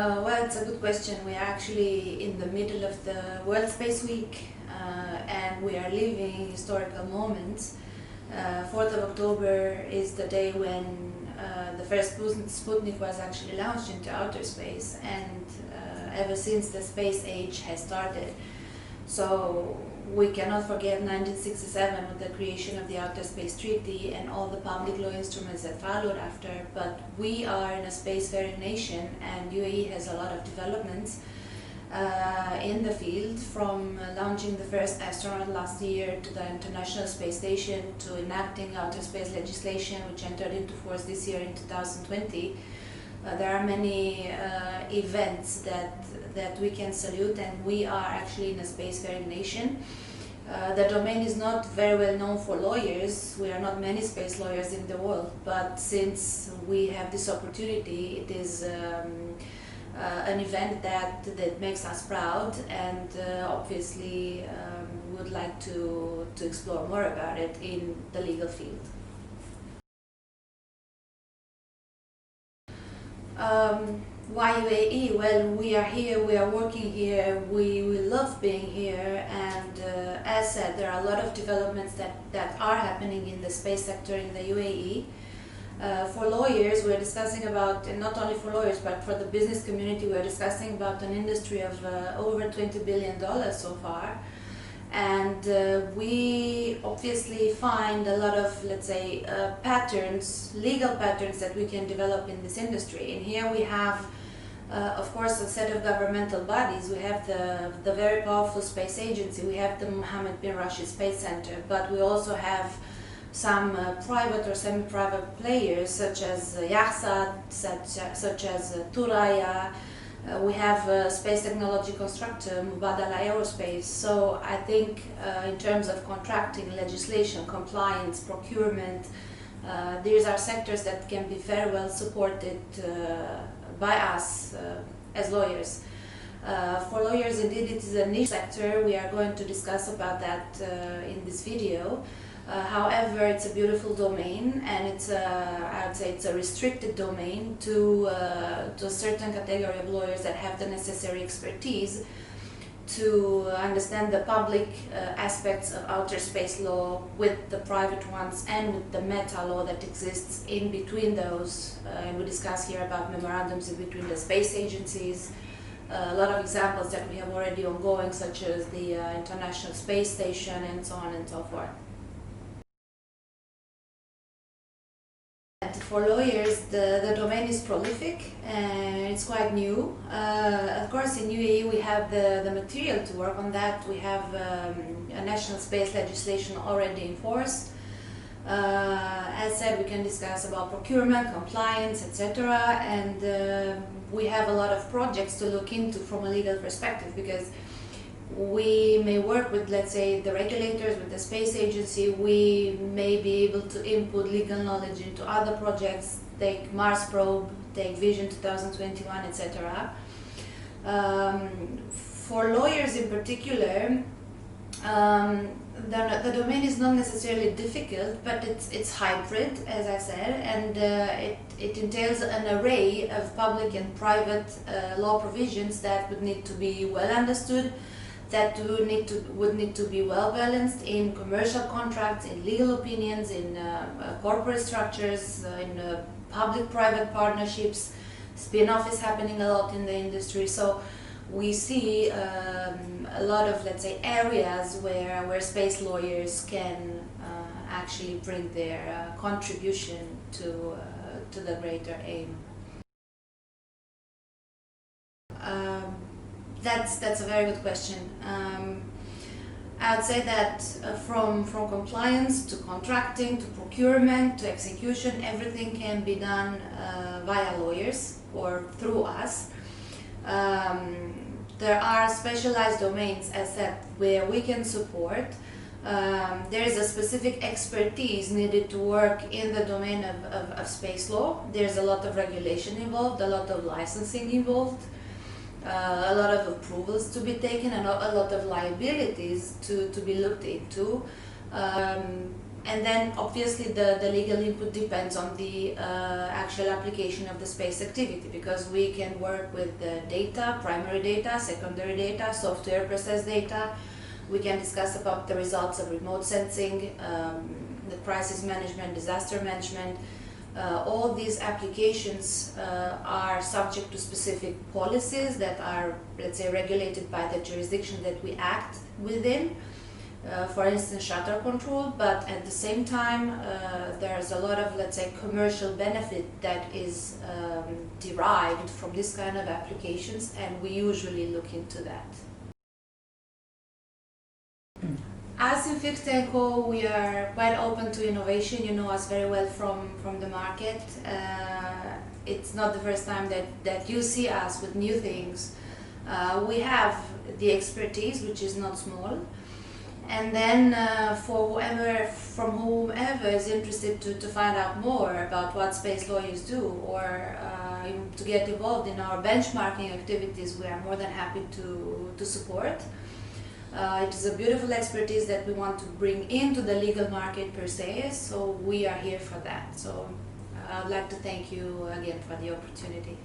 Well, it's a good question. We are actually in the middle of the World Space Week and we are living historical moments. 4th of October is the day when the first Sputnik was actually launched into outer space, and ever since the space age has started. So we cannot forget 1967 with the creation of the Outer Space Treaty and all the public law instruments that followed after. But we are in a spacefaring nation, and UAE has a lot of developments in the field, from launching the first astronaut last year to the International Space Station to enacting outer space legislation, which entered into force this year in 2020. There are many events that we can salute, and we are actually in a spacefaring nation. The domain is not very well known for lawyers. We are not many space lawyers in the world, but since we have this opportunity, it is an event that makes us proud, and obviously would like to explore more about it in the legal field. Why UAE? Well, we are here, we are working here, we love being here, and as said, there are a lot of developments that are happening in the space sector in the UAE. For lawyers, we're discussing about, and not only for lawyers, but for the business community, we're discussing about an industry of over $20 billion so far. And we obviously find a lot of, let's say, patterns, legal patterns that we can develop in this industry. And here we have, of course, a set of governmental bodies. We have the very powerful space agency. We have the Mohammed bin Rashid Space Center, but we also have some private or semi-private players, such as Yahsat, such as Turaya. We have a space technology constructor, Voda Aerospace. So I think in terms of contracting, legislation, compliance, procurement, these are sectors that can be very well supported by us as lawyers. For lawyers, indeed, it is a niche sector. We are going to discuss about that in this video. However, it's a beautiful domain, and I would say it's a restricted domain to a certain category of lawyers that have the necessary expertise to understand the public aspects of outer space law with the private ones and with the meta law that exists in between those. And we discuss here about memorandums in between the space agencies, a lot of examples that we have already ongoing, such as the International Space Station, and so on and so forth. For lawyers, the domain is prolific and it's quite new. Of course, in UAE we have the material to work on that. We have a national space legislation already in force. As said, we can discuss about procurement, compliance, etc. And we have a lot of projects to look into from a legal perspective, because we may work with, let's say, the regulators, with the space agency. We may be able to input legal knowledge into other projects, take Mars probe, take Vision 2021, etc. For lawyers in particular, the domain is not necessarily difficult, but it's hybrid, as I said, and it entails an array of public and private law provisions that would need to be well understood, that would need to be well balanced in commercial contracts, in legal opinions, in corporate structures, in public-private partnerships. Spin-off is happening a lot in the industry, so we see a lot of, let's say, areas where space lawyers can actually bring their contribution to the greater aim. That's a very good question. I would say that from compliance to contracting to procurement to execution, everything can be done via lawyers or through us. There are specialized domains, as said, where we can support. There is a specific expertise needed to work in the domain of space law. There's a lot of regulation involved, a lot of licensing involved, a lot of approvals to be taken, and a lot of liabilities to be looked into. And then obviously the legal input depends on the actual application of the space activity, because we can work with the data, primary data, secondary data, software process data. We can discuss about the results of remote sensing, the crisis management, disaster management. All these applications are subject to specific policies that are, let's say, regulated by the jurisdiction that we act within. For instance, shutter control, but at the same time there's a lot of, let's say, commercial benefit that is derived from this kind of applications, and we usually look into that. As in Fichte & Co, we are quite open to innovation. You know us very well from the market. It's not the first time that you see us with new things. We have the expertise, which is not small. And then for whomever is interested to find out more about what space lawyers do, or to get involved in our benchmarking activities, we are more than happy to support. It is a beautiful expertise that we want to bring into the legal market per se, so we are here for that. So I'd like to thank you again for the opportunity.